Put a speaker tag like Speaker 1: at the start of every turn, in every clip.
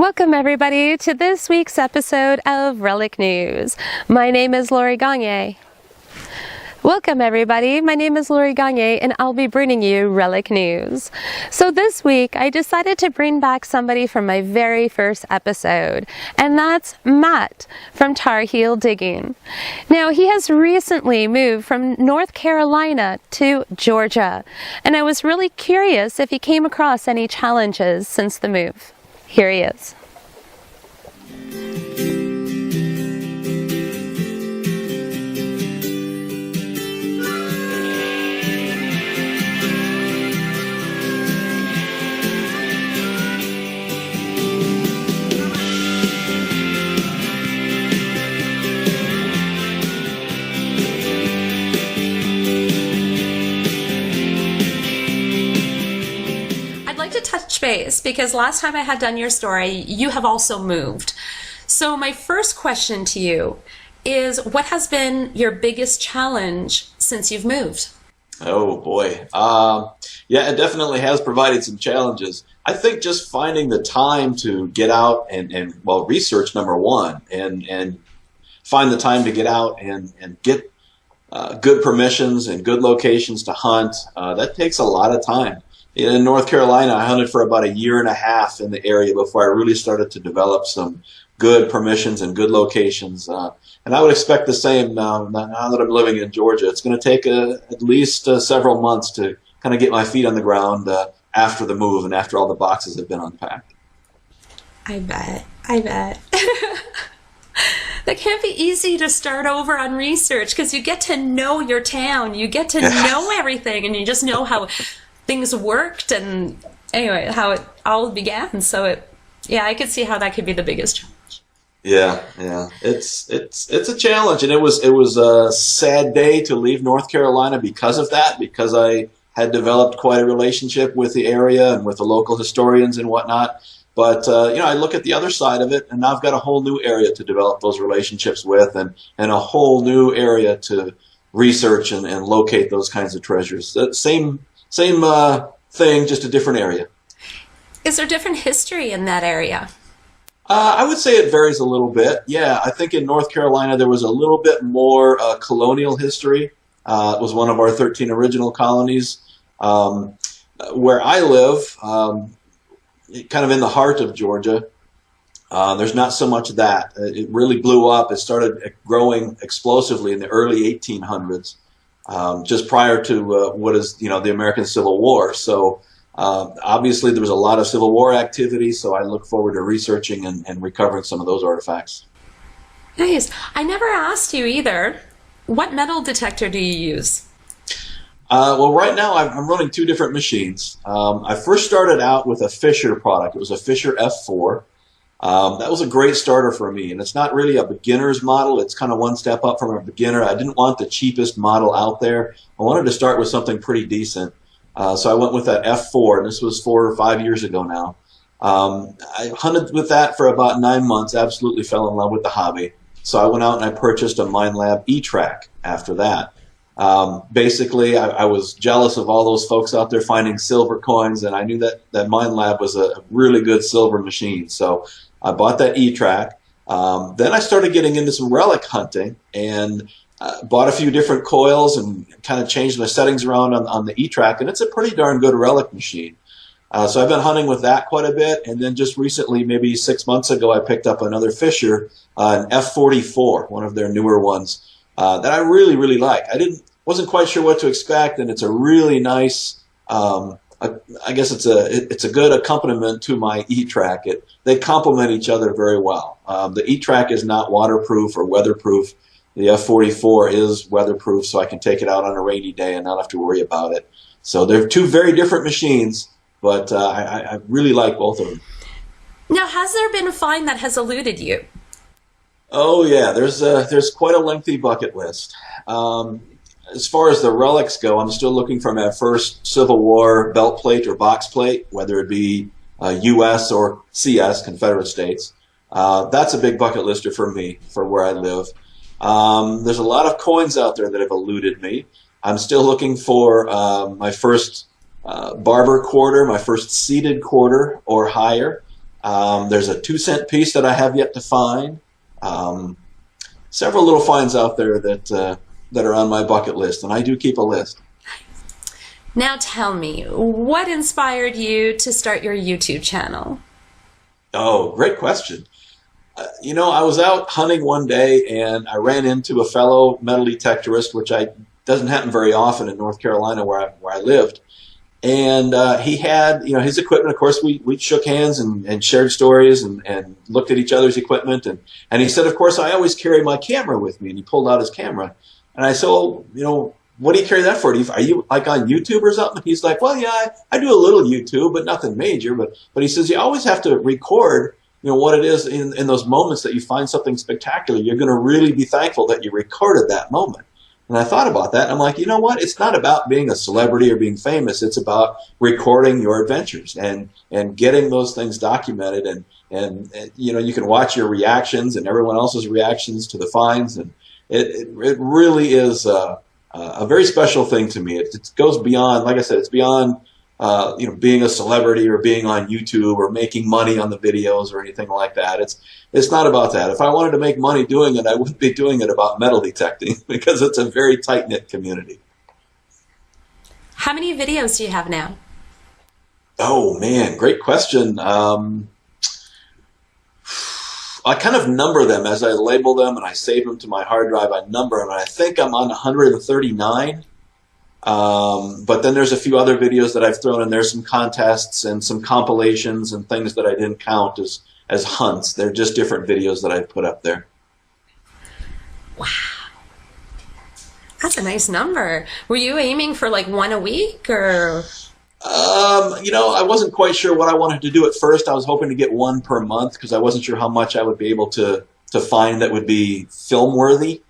Speaker 1: Welcome everybody to this week's episode of Relic News. My name is Lori Gagne. Welcome everybody, my name is Lori Gagne and I'll be bringing you Relic News. So this week I decided to bring back somebody from my very first episode, and that's Matt from Tarheel Diggin. Now he has recently moved from North Carolina to Georgia, and I was really curious if he came across any challenges since the move. Here he is. Touch base because last time I had done your story, you have also moved. So my first question to you is, what has been your biggest challenge since you've moved?
Speaker 2: Oh boy. Yeah, it definitely has provided some challenges. I think just finding the time to get out and well, research number one, and find the time to get out and get good permissions and good locations to hunt, that takes a lot of time. In North Carolina, I hunted for about a year and a half in the area before I really started to develop some good permissions and good locations. And I would expect the same now that I'm living in Georgia. It's going to take at least several months to kind of get my feet on the ground after the move and after all the boxes have been unpacked.
Speaker 1: I bet. That can't be easy to start over on research because you get to know your town. You get to know everything, and you just know how things worked and anyway how it all began. So yeah, I could see how that could be the biggest challenge.
Speaker 2: Yeah, it's a challenge, and it was a sad day to leave North Carolina because of that, because I had developed quite a relationship with the area and with the local historians and whatnot. But you know, I look at the other side of it, and now I've got a whole new area to develop those relationships with, and a whole new area to research and locate those kinds of treasures. Same thing, just a different area.
Speaker 1: Is there different history in that area?
Speaker 2: I would say it varies a little bit. Yeah, I think in North Carolina there was a little bit more colonial history. It was one of our 13 original colonies. Where I live, kind of in the heart of Georgia, there's not so much of that. It really blew up. It started growing explosively in the early 1800s. Just prior to what is, the American Civil War. So obviously there was a lot of Civil War activity, so I look forward to researching and recovering some of those artifacts.
Speaker 1: Nice. I never asked you either. What metal detector do you use?
Speaker 2: Well, right now I'm running two different machines. I first started out with a Fisher product. It was a Fisher F4. That was a great starter for me, and it's not really a beginner's model. It's kind of one step up from a beginner. I didn't want the cheapest model out there. I wanted to start with something pretty decent. So I went with that F4, and this was 4 or 5 years ago now. I hunted with that for about 9 months, absolutely fell in love with the hobby. So I went out and I purchased a Minelab E-Track after that. Basically, I was jealous of all those folks out there finding silver coins, and I knew that Minelab was a really good silver machine. So I bought that E-Track. Then I started getting into some relic hunting and bought a few different coils and kind of changed my settings around on the E-Track, and it's a pretty darn good relic machine. So I've been hunting with that quite a bit, and then just recently, maybe 6 months ago, I picked up another Fisher, an F44, one of their newer ones, that I really, really like. Wasn't quite sure what to expect, and it's a really nice, I guess it's a good accompaniment to my E-Track. They complement each other very well. The E-Track is not waterproof or weatherproof. The F44 is weatherproof, so I can take it out on a rainy day and not have to worry about it. So they're two very different machines, but I really like both of them.
Speaker 1: Now, has there been a find that has eluded you?
Speaker 2: Oh yeah, there's quite a lengthy bucket list. As far as the relics go, I'm still looking for my first Civil War belt plate or box plate, whether it be U.S. or CS, Confederate States. That's a big bucket lister for me, for where I live. There's a lot of coins out there that have eluded me. I'm still looking for my first barber quarter, my first seated quarter or higher. There's a 2-cent piece that I have yet to find. Several little finds out there that are on my bucket list, and I do keep a list.
Speaker 1: Now tell me, what inspired you to start your YouTube channel?
Speaker 2: Oh, great question. I was out hunting one day and I ran into a fellow metal detectorist, which doesn't happen very often in North Carolina where I lived. And he had, his equipment. Of course, we shook hands and shared stories and looked at each other's equipment. And he said, of course, I always carry my camera with me. And he pulled out his camera. And I said, well, what do you carry that for? Are you like on YouTube or something? He's like, well, yeah, I do a little YouTube, but nothing major. But he says you always have to record, what it is in those moments that you find something spectacular. You're going to really be thankful that you recorded that moment. And I thought about that, and I'm like, you know what? It's not about being a celebrity or being famous. It's about recording your adventures and getting those things documented. And you can watch your reactions and everyone else's reactions to the finds. And it really is a very special thing to me. It goes beyond, like I said, it's beyond being a celebrity or being on YouTube or making money on the videos or anything like that. It's not about that. If I wanted to make money doing it, I wouldn't be doing it about metal detecting because it's a very tight-knit community.
Speaker 1: How many videos do you have now?
Speaker 2: Oh, man, great question. I kind of number them as I label them and I save them to my hard drive. I number them, and I think I'm on 139. But then there's a few other videos that I've thrown in there, some contests and some compilations and things that I didn't count as hunts. They're just different videos that I've put up there.
Speaker 1: Wow. That's a nice number. Were you aiming for like one a week or?
Speaker 2: I wasn't quite sure what I wanted to do at first. I was hoping to get one per month because I wasn't sure how much I would be able to find that would be film worthy.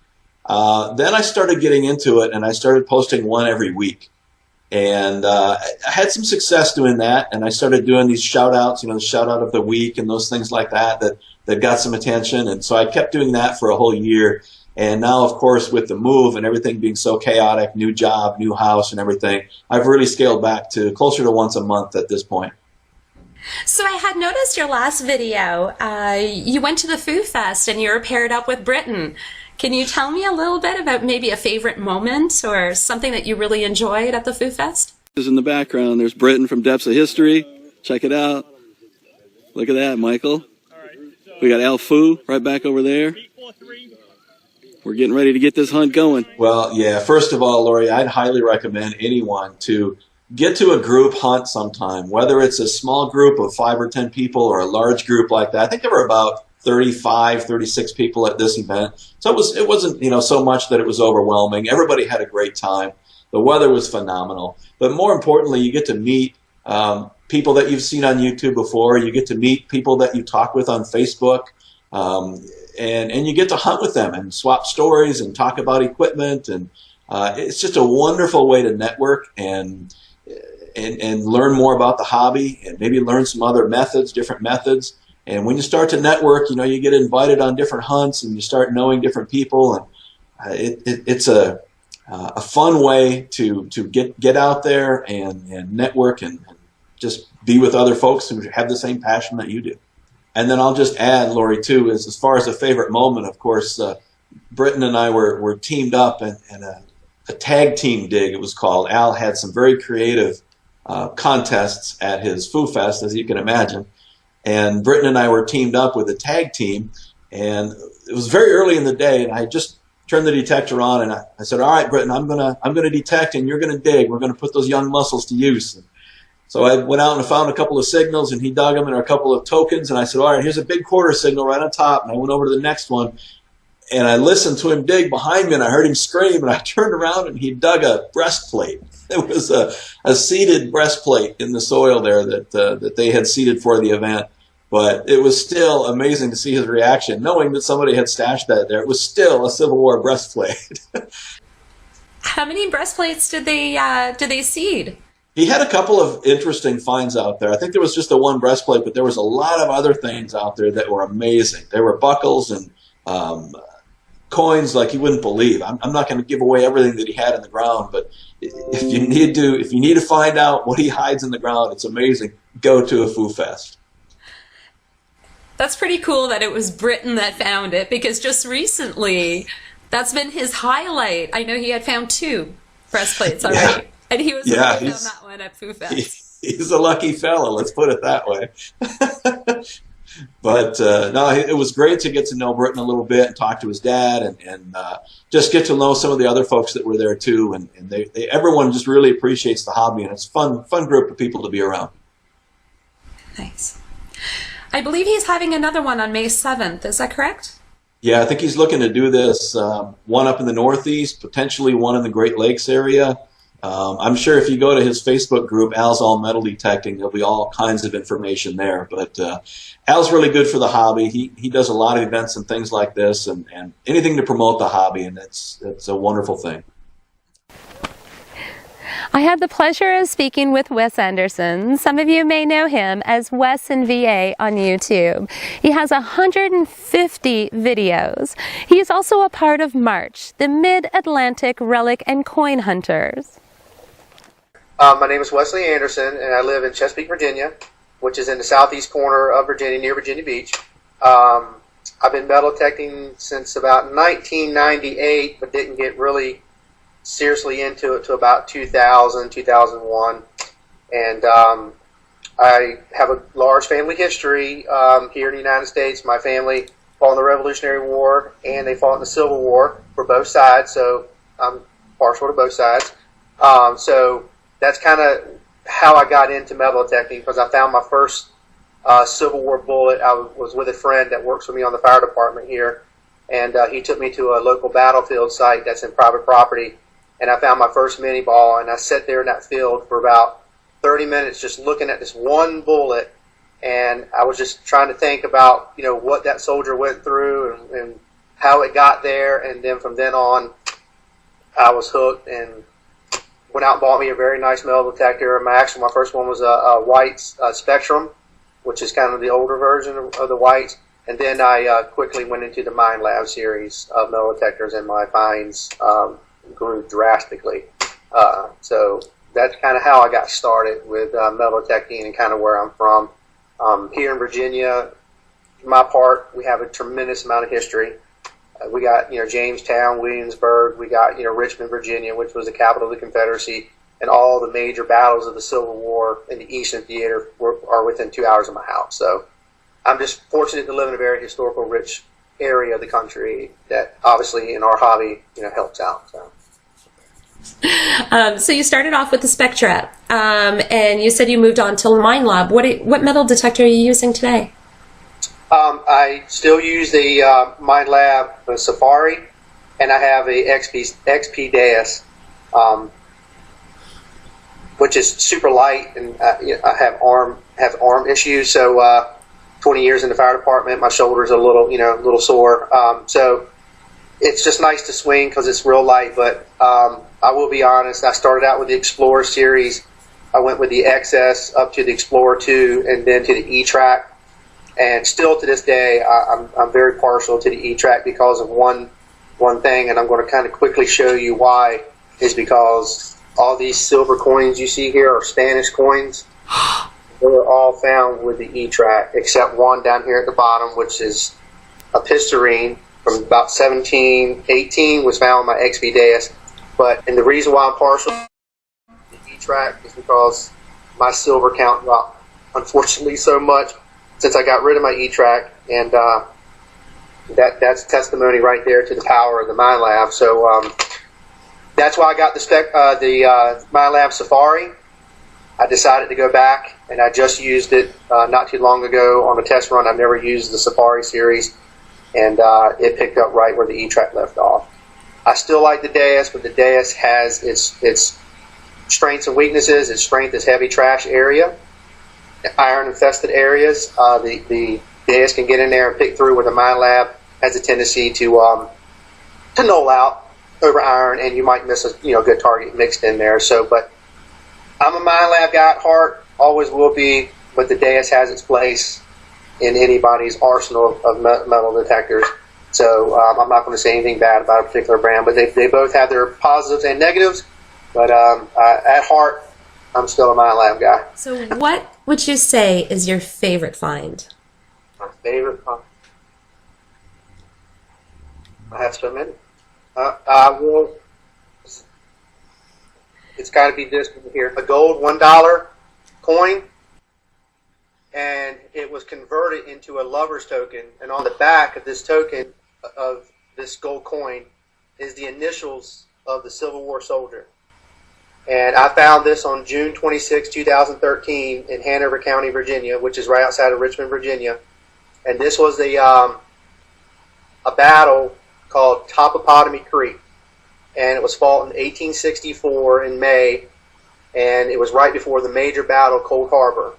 Speaker 2: Then I started getting into it and I started posting one every week. And I had some success doing that, and I started doing these shout outs, the shout out of the week and those things like that got some attention. And so I kept doing that for a whole year. And now, of course, with the move and everything being so chaotic, new job, new house and everything, I've really scaled back to closer to once a month at this point.
Speaker 1: So I had noticed your last video, you went to the Foo Fest and you were paired up with Britain. Can you tell me a little bit about maybe a favorite moment or something that you really enjoyed at the Foo Fest?
Speaker 3: In the background, there's Britain from Depths of History. Check it out. Look at that, Michael. We got Al Foo right back over there. We're getting ready to get this hunt going.
Speaker 2: Well, yeah, first of all, Lori, I'd highly recommend anyone to get to a group hunt sometime, whether it's a small group of 5 or 10 people or a large group like that. I think there were about 35, 36 people at this event. So it wasn't, so much that it was overwhelming. Everybody had a great time. The weather was phenomenal. But more importantly, you get to meet people that you've seen on YouTube before. You get to meet people that you talk with on Facebook. And you get to hunt with them and swap stories and talk about equipment. And it's just a wonderful way to network and learn more about the hobby and maybe learn some other methods, different methods. And when you start to network, you get invited on different hunts and you start knowing different people. And it's a fun way to get out there and network and just be with other folks who have the same passion that you do. And then I'll just add, Lori, too, as far as a favorite moment, of course, Britton and I were teamed up in a tag team dig, it was called. Al had some very creative contests at his Foo Fest, as you can imagine. And Britton and I were teamed up with a tag team. And it was very early in the day, and I just turned the detector on, and I said, all right, Britton, I'm gonna detect, and you're going to dig. We're going to put those young muscles to use. So I went out and found a couple of signals, and he dug them, and a couple of tokens, and I said, all right, here's a big quarter signal right on top, and I went over to the next one, and I listened to him dig behind me, and I heard him scream, and I turned around, and he dug a breastplate. It was a seeded breastplate in the soil there that they had seeded for the event, but it was still amazing to see his reaction, knowing that somebody had stashed that there. It was still a Civil War breastplate.
Speaker 1: How many breastplates did they seed?
Speaker 2: He had a couple of interesting finds out there. I think there was just the one breastplate, but there was a lot of other things out there that were amazing. There were buckles and coins like you wouldn't believe. I'm not going to give away everything that he had in the ground, but if you need to find out what he hides in the ground, it's amazing. Go to a Foo Fest.
Speaker 1: That's pretty cool that it was Britain that found it, because just recently, that's been his highlight. I know he had found 2 breastplates already, and he was on that one at Foo Fest.
Speaker 2: He's a lucky fella, let's put it that way. But no, it was great to get to know Britain a little bit and talk to his dad, and just get to know some of the other folks that were there too. And everyone just really appreciates the hobby, and it's fun group of people to be around.
Speaker 1: Nice. I believe he's having another one on May 7th. Is that correct?
Speaker 2: Yeah, I think he's looking to do this one up in the Northeast, potentially one in the Great Lakes area. I'm sure if you go to his Facebook group, Al's All Metal Detecting, there'll be all kinds of information there. But Al's really good for the hobby. He does a lot of events and things like this, and anything to promote the hobby, and it's a wonderful thing.
Speaker 1: I had the pleasure of speaking with Wes Anderson. Some of you may know him as Wes-N-Va on YouTube. He has 150 videos. He is also a part of M.A.R.C.H, the Mid-Atlantic Relic and Coin Hunters.
Speaker 4: My name is Wesley Anderson, and I live in Chesapeake, Virginia, which is in the southeast corner of Virginia, near Virginia Beach. I've been metal detecting since about 1998, but didn't get really seriously into it to about 2000, 2001. And I have a large family history here in the United States. My family fought in the Revolutionary War, and they fought in the Civil War for both sides, so I'm partial to both sides. So that's kind of how I got into metal detecting, because I found my first Civil War bullet. I was with a friend that works for me on the fire department here, and he took me to a local battlefield site that's in private property, and I found my first mini ball, and I sat there in that field for about 30 minutes just looking at this one bullet, and I was just trying to think about, you know, what that soldier went through and how it got there, and then from then on, I was hooked and went out and bought me a very nice metal detector. My first one was a white Spectrum, which is kind of the older version of the whites, and then I quickly went into the Mind Lab series of metal detectors, and my finds grew drastically. So that's kind of how I got started with metal detecting and kind of where I'm from. Here in Virginia, for my part, we have a tremendous amount of history. We got, Jamestown, Williamsburg. We got, Richmond, Virginia, which was the capital of the Confederacy, and all the major battles of the Civil War in the Eastern Theater are within 2 hours of my house. So I'm just fortunate to live in a very historical rich area of the country that obviously in our hobby, helps out.
Speaker 1: So you started off with the Spectra, and you said you moved on to the Mind Lab. What metal detector are you using today?
Speaker 4: I still use the Mind Lab Safari, and I have a XP Deus, which is super light, and I have arm issues. So 20 years in the fire department, my shoulder's a little sore. So it's just nice to swing because it's real light. But I will be honest, I started out with the Explorer series. I went with the XS up to the Explorer 2, and then to the E-Track. And still to this day, I'm very partial to the E-Track because of one thing, and I'm going to kind of quickly show you why, is because all these silver coins you see here are Spanish coins. They were all found with the E-Track, except one down here at the bottom, which is a Pistarine from about 1718, was found with my XP Deus. And the reason why I'm partial to the E-Track is because my silver count dropped, unfortunately, so much since I got rid of my E-Track, and that's testimony right there to the power of the Mind Lab. So that's why I got the Mind Lab Safari. I decided to go back, and I just used it not too long ago on a test run. I've never used the Safari series, and it picked up right where the E-Track left off. I still like the Deus, but the Deus has its strengths and weaknesses. Its strength is heavy trash area, iron infested areas. The Deus can get in there and pick through, where the Mind Lab has a tendency to null out over iron, and you might miss a good target mixed in there. So, but I'm a Mind Lab guy at heart, always will be. But the Deus has its place in anybody's arsenal of metal detectors. So I'm not going to say anything bad about a particular brand, but they both have their positives and negatives. But at heart, I'm still a Mind Lab guy.
Speaker 1: So what would you say is your favorite find?
Speaker 4: My favorite pumpkin. I have so many. I will. It's got to be this one here. A gold $1 coin, and it was converted into a lover's token. And on the back of this token of this gold coin is the initials of the Civil War soldier. And I found this on June 26, 2013 in Hanover County, Virginia, which is right outside of Richmond, Virginia. And this was a battle called Topopotomy Creek. And it was fought in 1864 in May, and it was right before the major battle, Cold Harbor.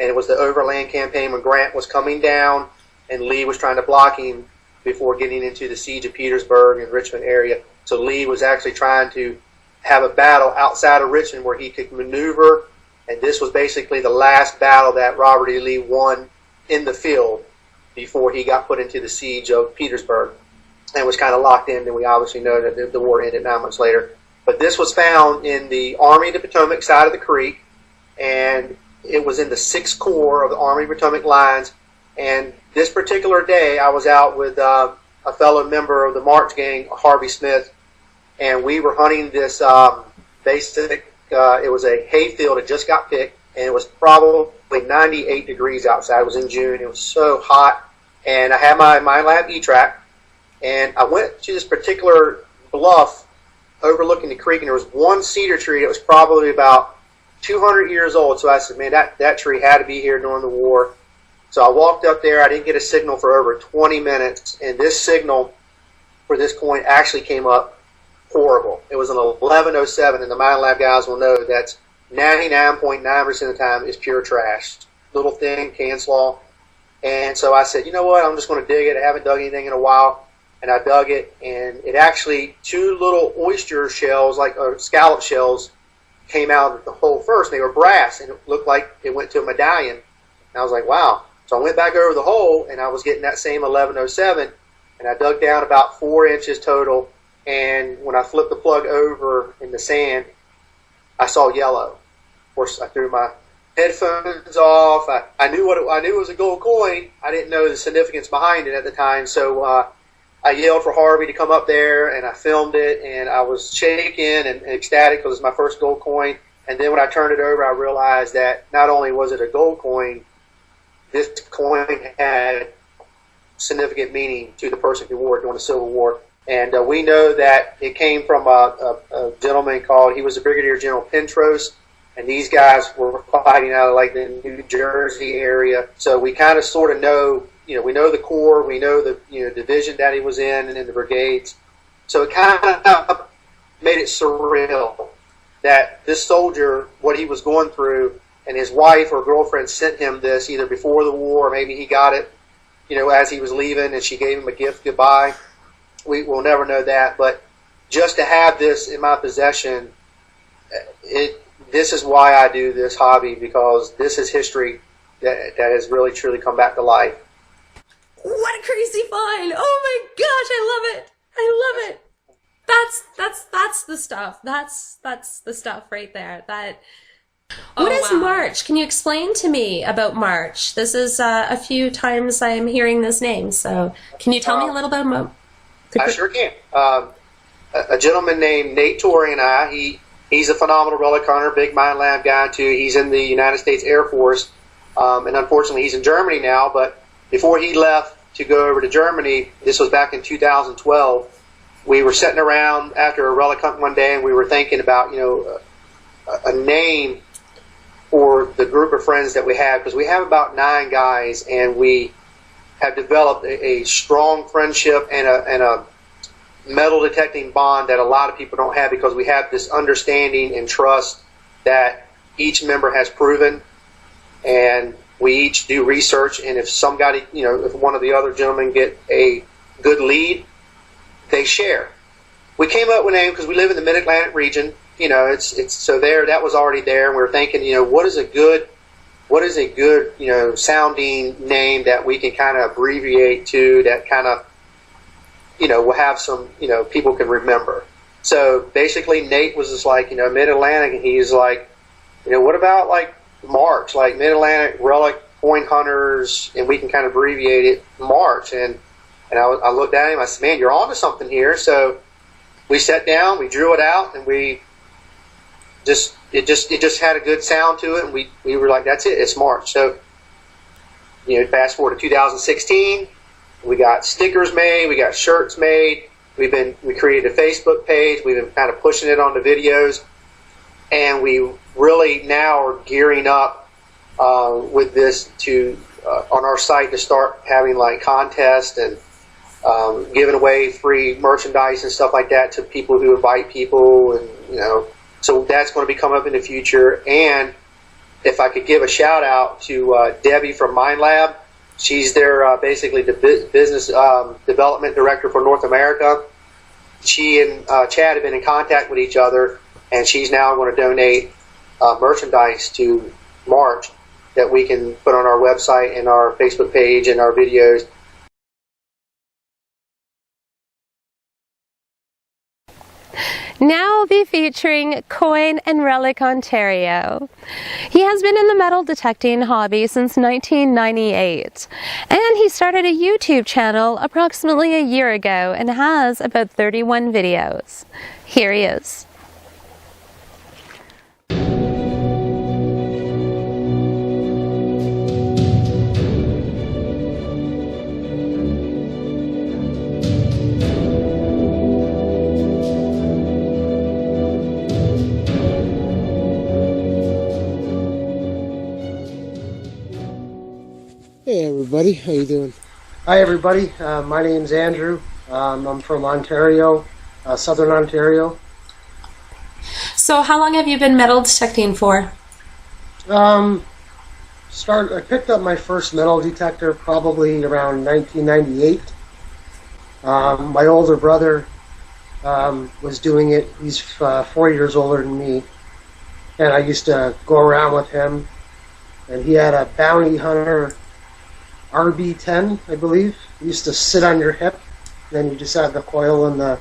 Speaker 4: And it was the overland campaign when Grant was coming down and Lee was trying to block him before getting into the siege of Petersburg and Richmond area. So Lee was actually trying to have a battle outside of Richmond where he could maneuver, and this was basically the last battle that Robert E. Lee won in the field before he got put into the siege of Petersburg and was kind of locked in. And we obviously know that the war ended 9 months later. But this was found in the Army of the Potomac side of the creek, and it was in the 6th Corps of the Army of the Potomac lines. And this particular day, I was out with a fellow member of the M.A.R.C.H gang, Harvey Smith, and we were hunting this it was a hayfield that just got picked, and it was probably 98 degrees outside. It was in June. It was so hot, and I had my Lab E-Track, and I went to this particular bluff overlooking the creek, and there was one cedar tree that was probably about 200 years old. So I said, man, that tree had to be here during the war. So I walked up there. I didn't get a signal for over 20 minutes, and this signal for this coin actually came up horrible. It was an 1107, and the Mine Lab guys will know that's 99.9% of the time is pure trash. Little thin can slaw. And so I said, you know what, I'm just going to dig it. I haven't dug anything in a while. And I dug it, and it actually, 2 little oyster shells, like scallop shells, came out of the hole first. They were brass, and it looked like it went to a medallion. And I was like, wow. So I went back over the hole, and I was getting that same 1107, and I dug down about 4 inches total. And when I flipped the plug over in the sand, I saw yellow. Of course, I threw my headphones off. I knew it was a gold coin. I didn't know the significance behind it at the time. So I yelled for Harvey to come up there, and I filmed it. And I was shaking and ecstatic because it was my first gold coin. And then when I turned it over, I realized that not only was it a gold coin, this coin had significant meaning to the person who wore it during the Civil War. And we know that it came from a gentleman he was a Brigadier General Pentros, and these guys were fighting out of like the New Jersey area. So we kind of sort of know, we know the Corps, we know the division that he was in and in the brigades. So it kind of made it surreal that this soldier, what he was going through, and his wife or girlfriend sent him this either before the war or maybe he got it, as he was leaving, and she gave him a gift goodbye. We will never know that, but just to have this in my possession, this is why I do this hobby, because this is history that has really truly come back to life.
Speaker 1: What a crazy find! Oh my gosh, I love it! I love it! That's the stuff. That's the stuff right there. What is M.A.R.C.H? Can you explain to me about M.A.R.C.H? This is a few times I'm hearing this name, so can you tell me a little bit about?
Speaker 4: I sure can. A gentleman named Nate Torrey and I, he's a phenomenal relic hunter, big Mine Lab guy too. He's in the United States Air Force, and unfortunately he's in Germany now, but before he left to go over to Germany, this was back in 2012, we were sitting around after a relic hunt one day, and we were thinking about, a name for the group of friends that we have, because we have about 9 guys, and we have developed a strong friendship and a metal detecting bond that a lot of people don't have, because we have this understanding and trust that each member has proven, and we each do research, and if somebody, if one of the other gentlemen get a good lead, they share. We came up with a name because we live in the Mid-Atlantic region. It's so that was already there, and we were thinking, what is a good sounding name that we can kind of abbreviate to, that kind of, will have some, people can remember. So basically Nate was just like, Mid-Atlantic, and he's like, what about like M.A.R.C.H, like Mid-Atlantic Relic coin hunters, and we can kind of abbreviate it, M.A.R.C.H. And I looked at him, I said, man, you're onto something here. So we sat down, we drew it out, and it just had a good sound to it, and we were like, that's it, it's M.A.R.C.H. So, fast forward to 2016, we got stickers made, we got shirts made, we created a Facebook page, we've been kind of pushing it on the videos, and we really now are gearing up with this to on our site to start having like contests and giving away free merchandise and stuff like that to people who invite people, and so that's going to be coming up in the future. And if I could give a shout out to Debbie from Mind Lab, she's their basically the business development director for North America. She and Chad have been in contact with each other, and she's now going to donate merchandise to M.A.R.C.H. that we can put on our website and our Facebook page and our videos.
Speaker 1: Now I'll be featuring Coin&RelicOntario. Ontario. He has been in the metal detecting hobby since 1998, and he started a YouTube channel approximately a year ago and has about 31 videos. Here he is.
Speaker 5: Hey everybody, how you doing?
Speaker 6: Hi everybody, my name's Andrew. I'm from Ontario, Southern Ontario.
Speaker 1: So how long have you been metal detecting for?
Speaker 6: I picked up my first metal detector probably around 1998. My older brother was doing it. He's 4 years older than me, and I used to go around with him, and he had a bounty hunter RB10, I believe. It used to sit on your hip, then you just had the coil and the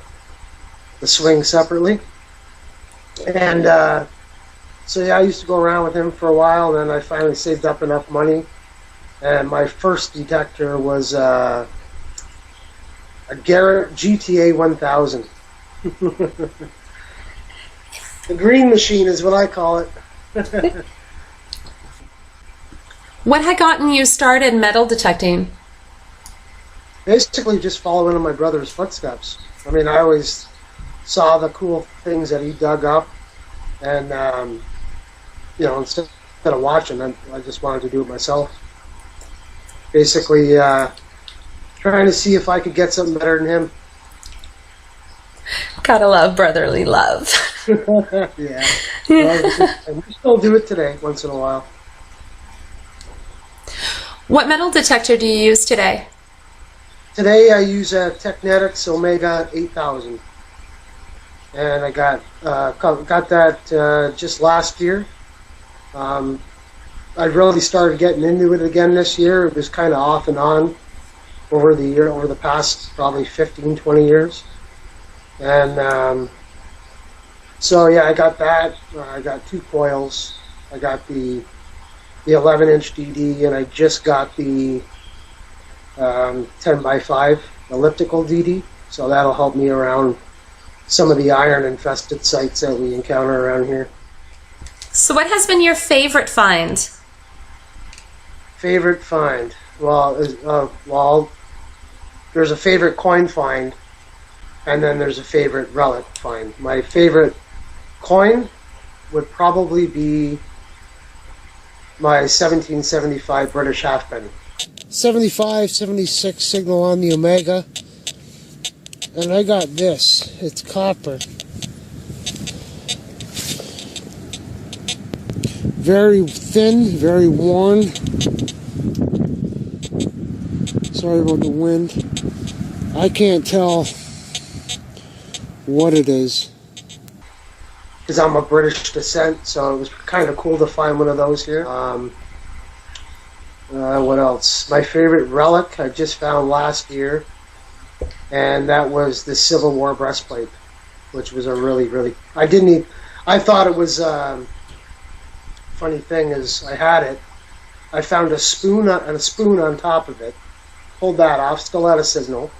Speaker 6: swing separately. And so yeah, I used to go around with him for a while, and then I finally saved up enough money, and my first detector was a Garrett GTA 1000. The green machine is what I call it.
Speaker 1: What had gotten you started metal detecting?
Speaker 6: Basically just following in my brother's footsteps. I mean, I always saw the cool things that he dug up, and instead of watching, I just wanted to do it myself. Basically trying to see if I could get something better than him.
Speaker 1: Gotta love brotherly love.
Speaker 6: Yeah. And we still do it today, once in a while.
Speaker 1: What metal detector do you use today?
Speaker 6: Today I use a Technetics Omega 8000, and I got that just last year. I really started getting into it again this year. It was kind of off and on over the past probably 15, 20 years. And so yeah, I got that. I got 2 coils. I got the 11-inch DD, and I just got the 10x5 elliptical DD, so that'll help me around some of the iron-infested sites that we encounter around here.
Speaker 1: So what has been your favorite find?
Speaker 6: Favorite find? Well, there's a favorite coin find, and then there's a favorite relic find. My favorite coin would probably be my 1775 British halfpenny.
Speaker 5: 75, 76 signal on the Omega. And I got this. It's copper. Very thin, very worn. Sorry about the wind. I can't tell what it is.
Speaker 6: Because I'm of British descent, so it was kind of cool to find one of those here. What else? My favorite relic I just found last year, and that was the Civil War breastplate, which was a really I thought it was funny thing is I I found a spoon on top of it. Pulled that off, still had a signal.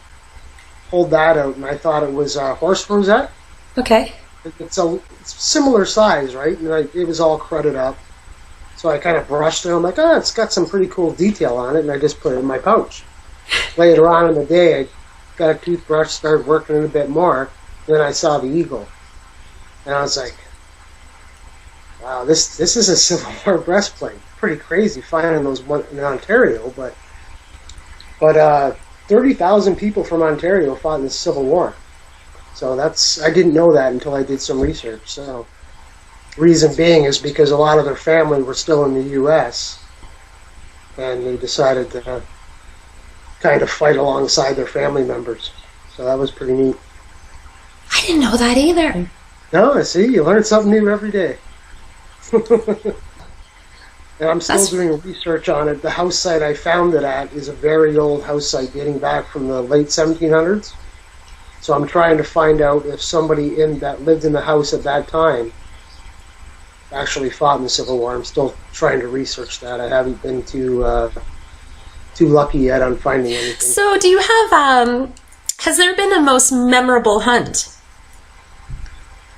Speaker 6: Pulled that out, and I thought it was a horse rosette.
Speaker 1: Okay.
Speaker 6: It's similar size, right? And it was all crudded up. So I kind of brushed it. I'm like, it's got some pretty cool detail on it, and I just put it in my pouch. Later on in the day, I got a toothbrush, started working it a bit more. Then I saw the eagle, and I was like, wow, this is a Civil War breastplate. Pretty crazy finding those in Ontario, but 30,000 people from Ontario fought in the Civil War. So I didn't know that until I did some research. So reason being is because a lot of their family were still in the U.S. and they decided to kind of fight alongside their family members. So that was pretty neat.
Speaker 1: I didn't know that either.
Speaker 6: No, see, you learn something new every day. And I'm still doing research on it. The house site I found it at is a very old house site dating back from the late 1700s. So I'm trying to find out if somebody that lived in the house at that time actually fought in the Civil War. I'm still trying to research that. I haven't been too lucky yet on finding anything.
Speaker 1: So do you have, has there been a most memorable hunt?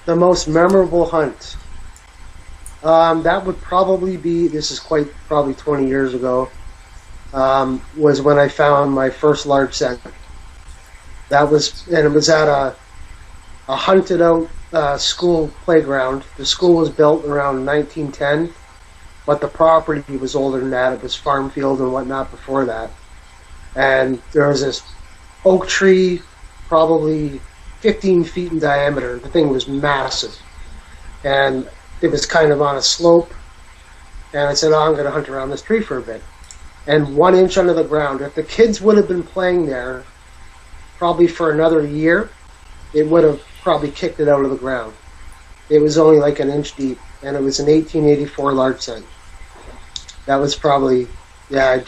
Speaker 6: The most memorable hunt? That would probably be, this is probably 20 years ago, was when I found my first large scent. It was at a hunted out school playground. The school was built around 1910, but the property was older than that. It was farm field and whatnot before that. And there was this oak tree, probably 15 feet in diameter. The thing was massive. And it was kind of on a slope. And I said, I'm going to hunt around this tree for a bit. And 1 inch under the ground, if the kids would have been playing there probably for another year, it would have probably kicked it out of the ground. It was only like an inch deep, and it was an 1884 large scent. That was probably, I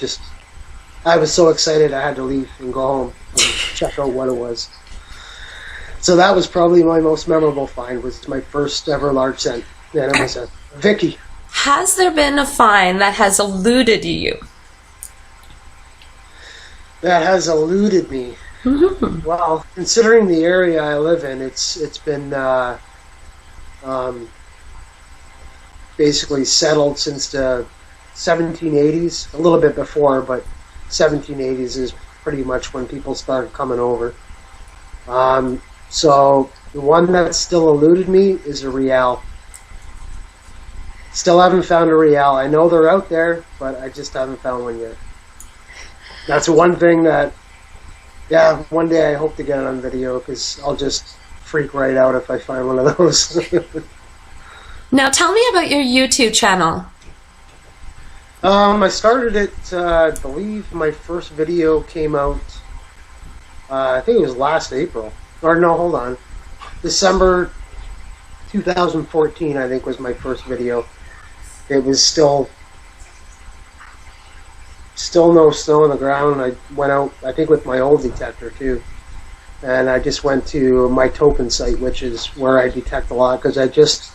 Speaker 6: was so excited I had to leave and go home and check out what it was. So that was probably my most memorable find, was my first ever large scent. And it was a Vicky.
Speaker 1: Has there been a find that has eluded you?
Speaker 6: That has eluded me. Mm-hmm. Well, considering the area I live in, it's been basically settled since the 1780s, a little bit before, but 1780s is pretty much when people started coming over. So the one that still eluded me is a Real. Still haven't found a Real. I know they're out there, but I just haven't found one yet. That's one thing that, one day I hope to get it on video, because I'll just freak right out if I find one of those.
Speaker 1: Now tell me about your YouTube channel.
Speaker 6: I started it, I believe my first video came out, I think it was last April. Or no, hold on. December 2014, I think, was my first video. It was still no snow on the ground. I went out, I think, with my old detector too, and I just went to my token site, which is where I detect a lot, because I just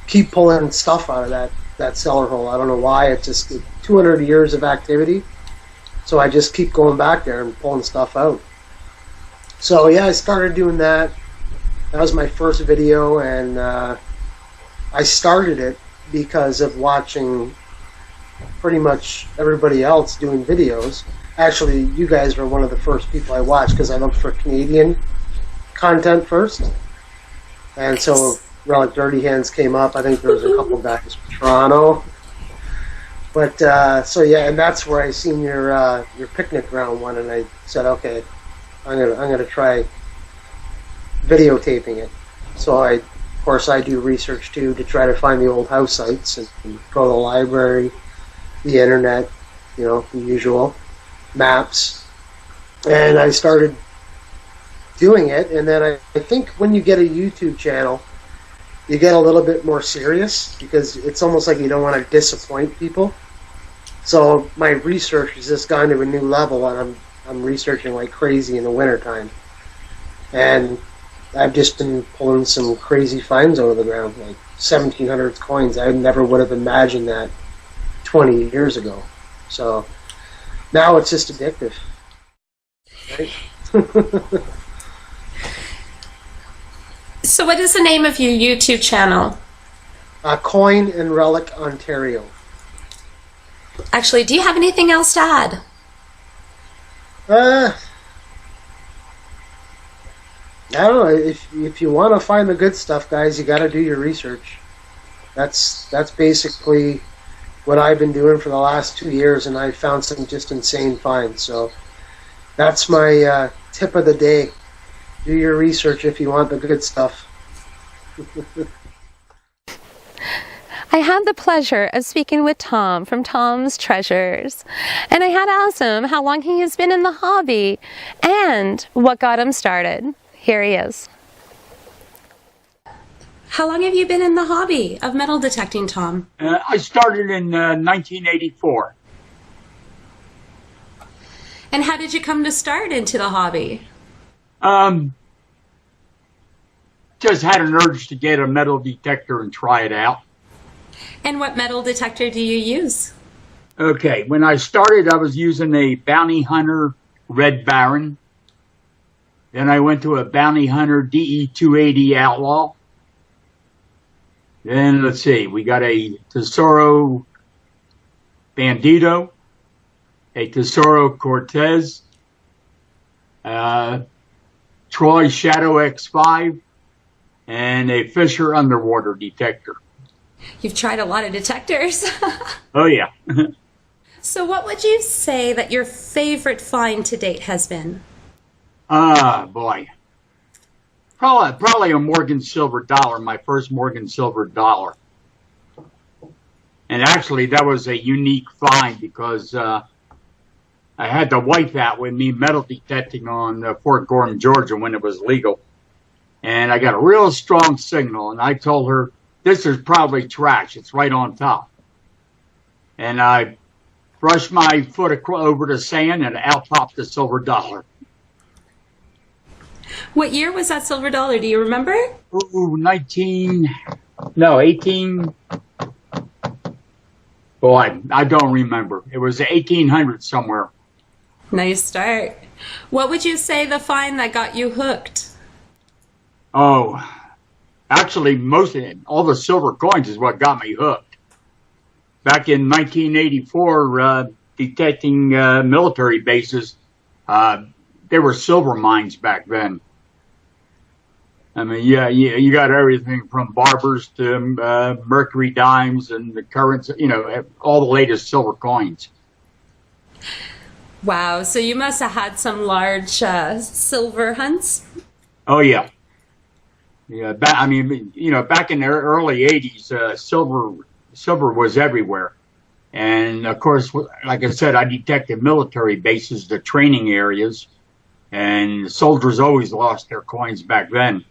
Speaker 6: keep pulling stuff out of that cellar hole. I don't know why. It's just 200 years of activity, so I just keep going back there and pulling stuff out. So I started doing that. That was my first video, and I started it because of watching pretty much everybody else doing videos. Actually, you guys were one of the first people I watched, because I looked for Canadian content first. And so Relic Dirtyhands came up. I think there was a couple guys from Toronto. But, and that's where I seen your picnic ground one, and I said, okay, I'm gonna try videotaping it. So of course I do research too, to try to find the old house sites and go to the library, the internet, the usual maps. And I started doing it, and then I think when you get a YouTube channel, you get a little bit more serious, because it's almost like you don't want to disappoint people. So my research has just gone to a new level, and I'm researching like crazy in the wintertime. And I've just been pulling some crazy finds out of the ground, like 1700s coins. I never would have imagined that 20 years ago. So now it's just addictive. Right?
Speaker 1: So what is the name of your YouTube channel?
Speaker 6: Coin&RELIC Ontario.
Speaker 1: Actually, do you have anything else to add?
Speaker 6: I don't know. If you want to find the good stuff, guys, you got to do your research. That's basically what I've been doing for the last 2 years, and I found some just insane finds. So that's my tip of the day. Do your research if you want the good stuff.
Speaker 1: I had the pleasure of speaking with Tom from Tom's Treasures, and I had asked him how long he has been in the hobby and what got him started. Here he is. How long have you been in the hobby of metal detecting, Tom?
Speaker 7: I started in 1984.
Speaker 1: And how did you come to start into the hobby?
Speaker 7: Just had an urge to get a metal detector and try it out.
Speaker 1: And what metal detector do you use?
Speaker 7: Okay, when I started, I was using a Bounty Hunter Red Baron. Then I went to a Bounty Hunter DE280 Outlaw. Then, let's see, we got a Tesoro Bandito, a Tesoro Cortez, Troy Shadow X5, and a Fisher Underwater Detector.
Speaker 1: You've tried a lot of detectors.
Speaker 7: Oh, yeah.
Speaker 1: So what would you say that your favorite find to date has been?
Speaker 7: Boy. Probably a Morgan Silver Dollar, my first Morgan Silver Dollar. And actually, that was a unique find because I had the wife out with me metal detecting on Fort Gordon, Georgia when it was legal. And I got a real strong signal, and I told her, this is probably trash. It's right on top. And I brushed my foot over the sand, and out popped the silver dollar.
Speaker 1: What year was that silver dollar? Do you remember?
Speaker 7: Ooh, 18. Boy, I don't remember. It was 1800 somewhere.
Speaker 1: Nice start. What would you say the find that got you hooked?
Speaker 7: Oh, actually, all the silver coins is what got me hooked. Back in 1984, detecting military bases, there were silver mines back then. I mean, yeah, you got everything from barbers to mercury dimes and the currents, all the latest silver coins.
Speaker 1: Wow, so you must have had some large silver hunts?
Speaker 7: Oh, yeah. Yeah, back in the early 80s, silver was everywhere. And, of course, like I said, I detected military bases, the training areas, and soldiers always lost their coins back then.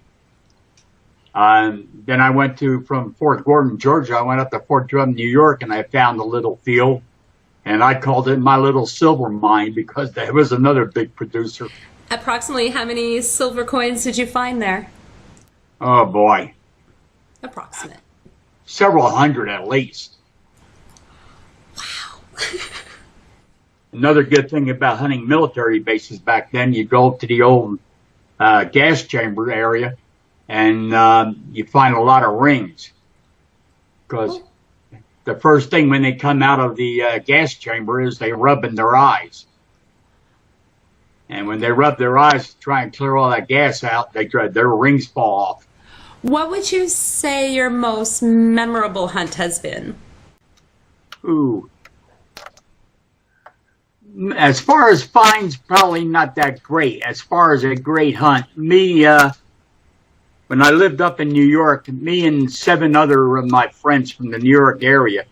Speaker 7: Then I went from Fort Gordon, Georgia, I went up to Fort Drum, New York, and I found a little field, and I called it my little silver mine because there was another big producer.
Speaker 1: Approximately how many silver coins did you find there?
Speaker 7: Oh, boy.
Speaker 1: Approximate.
Speaker 7: Several hundred at least.
Speaker 1: Wow.
Speaker 7: Another good thing about hunting military bases back then, you go to the old gas chamber area, and you find a lot of rings. Because the first thing when they come out of the gas chamber is they rub in their eyes. And when they rub their eyes to try and clear all that gas out, their rings fall off.
Speaker 1: What would you say your most memorable hunt has been?
Speaker 7: Ooh. As far as finds, probably not that great. As far as a great hunt, when I lived up in New York, me and 7 other of my friends from the New York area,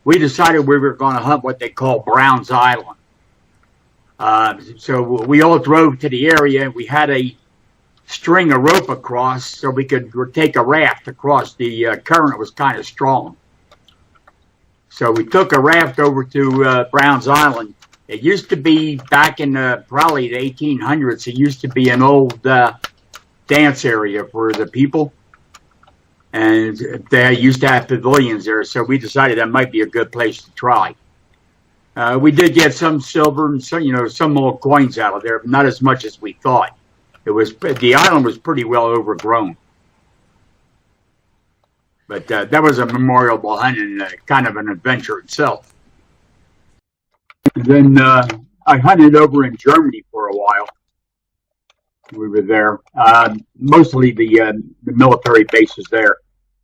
Speaker 7: we decided we were going to hunt what they call Brown's Island. So we all drove to the area, and we had a string a rope across so we could take a raft across. The current was kind of strong. So we took a raft over to Brown's Island. It used to be back in probably the 1800s. It used to be an old dance area for the people. And they used to have pavilions there, so we decided that might be a good place to try. We did get some silver and some old coins out of there, but not as much as we thought. The island was pretty well overgrown. But that was a memorable hunt and kind of an adventure itself. And then I hunted over in Germany for a while. We were there, mostly the military bases there.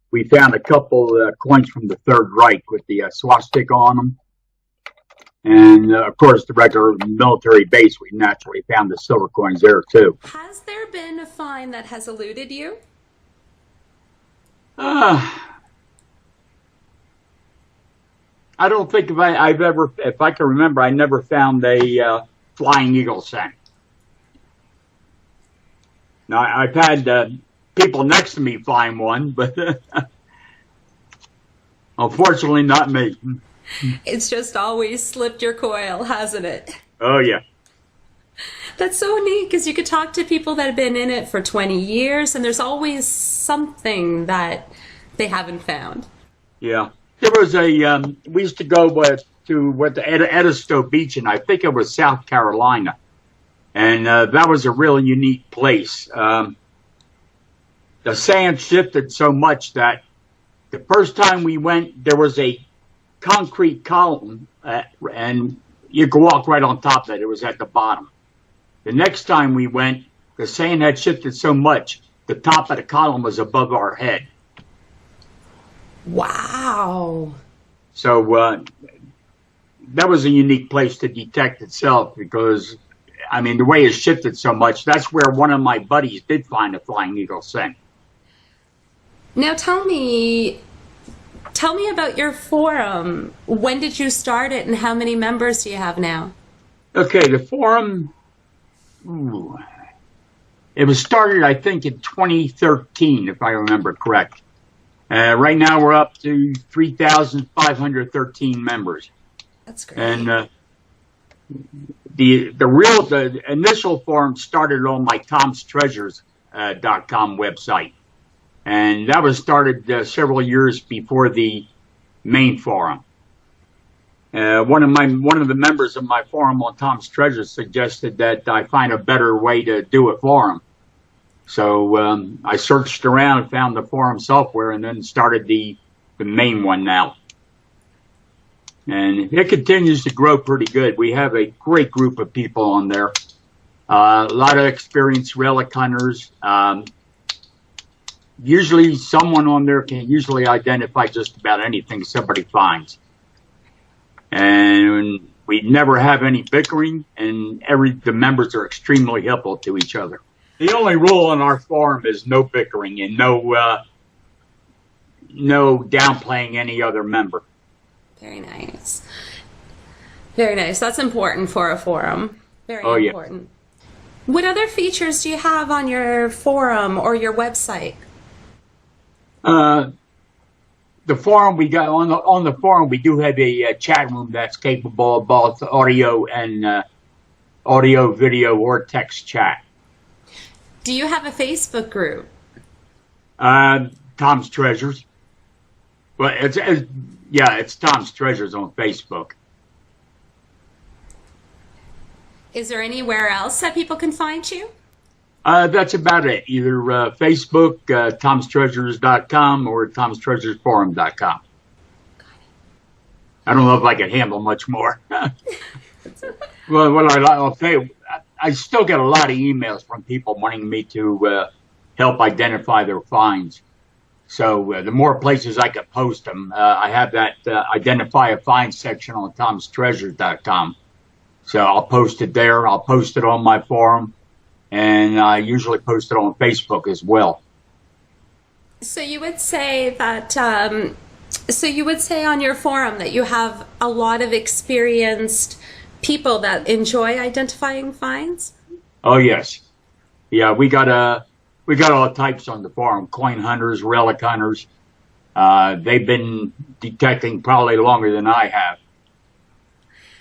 Speaker 7: We found a couple coins from the Third Reich with the swastika on them. And, of course, the regular military base, we naturally found the silver coins there, too.
Speaker 1: Has there been a find that has eluded you?
Speaker 7: I don't think if I can remember, I never found a flying eagle scent. Now, I've had people next to me find one, but unfortunately not me.
Speaker 1: It's just always slipped your coil, hasn't it?
Speaker 7: Oh, yeah.
Speaker 1: That's so neat, because you could talk to people that have been in it for 20 years, and there's always something that they haven't found.
Speaker 7: Yeah. There was we used to go to Edisto Beach, and I think it was South Carolina. And that was a really unique place. The sand shifted so much that the first time we went, there was a concrete column, and you could walk right on top of it. It was at the bottom. The next time we went, the sand had shifted so much, the top of the column was above our head.
Speaker 1: Wow.
Speaker 7: So that was a unique place to detect itself because, I mean, the way it shifted so much, that's where one of my buddies did find a flying eagle scent.
Speaker 1: Now tell me about your forum. When did you start it and how many members do you have now?
Speaker 7: Okay, the forum, it was started, I think, in 2013, if I remember correct. Right now we're up to 3,513 members.
Speaker 1: That's great.
Speaker 7: And the initial forum started on my tomstreasures.com website. And that was started several years before the main forum. One of the members of my forum on Tom's Treasures suggested that I find a better way to do a forum. So I searched around and found the forum software and then started the main one now. And it continues to grow pretty good. We have a great group of people on there. A lot of experienced relic hunters. Usually someone on there can usually identify just about anything somebody finds. And we never have any bickering, and the members are extremely helpful to each other. The only rule on our forum is no bickering and no downplaying any other member.
Speaker 1: Very nice. Very nice. That's important for a forum. Very important. Yeah. What other features do you have on your forum or your website?
Speaker 7: The forum we got on the forum, we do have a chat room that's capable of both audio and audio, video, or text chat.
Speaker 1: Do you have a Facebook group?
Speaker 7: Tom's Treasures. Well, it's Tom's Treasures on Facebook.
Speaker 1: Is there anywhere else that people can find you?
Speaker 7: That's about it. Either Facebook, tomstreasures.com, or tomstreasuresforum.com. I don't know if I can handle much more. Well, what I'll say, I still get a lot of emails from people wanting me to help identify their finds. So the more places I can post them, I have that identify a find section on tomstreasures.com. So I'll post it there. I'll post it on my forum. And I usually post it on Facebook as well.
Speaker 1: So you would say that, on your forum that you have a lot of experienced people that enjoy identifying finds?
Speaker 7: Oh, yes. Yeah, we got all types on the forum, coin hunters, relic hunters. They've been detecting probably longer than I have.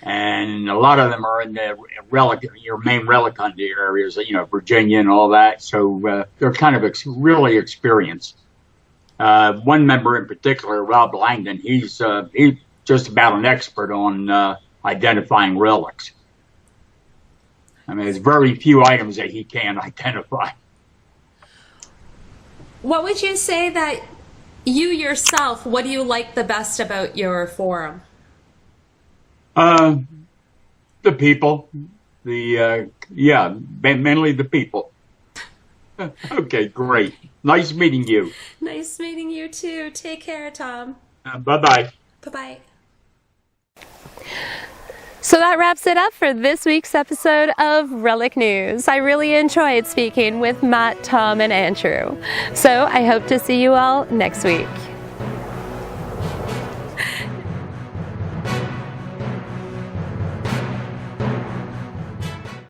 Speaker 7: And a lot of them are in the your main relic hunting areas, Virginia and all that. So they're kind of really experienced. One member in particular, Rob Langdon, he's just about an expert on identifying relics. I mean, there's very few items that he can identify.
Speaker 1: What would you say that you yourself, what do you like the best about your forum?
Speaker 7: The people, mainly the people. Okay, great. Nice meeting you.
Speaker 1: Nice meeting you too. Take care, Tom.
Speaker 7: Bye-bye.
Speaker 1: Bye-bye. So that wraps it up for this week's episode of Relic News. I really enjoyed speaking with Matt, Tom, and Andrew. So I hope to see you all next week.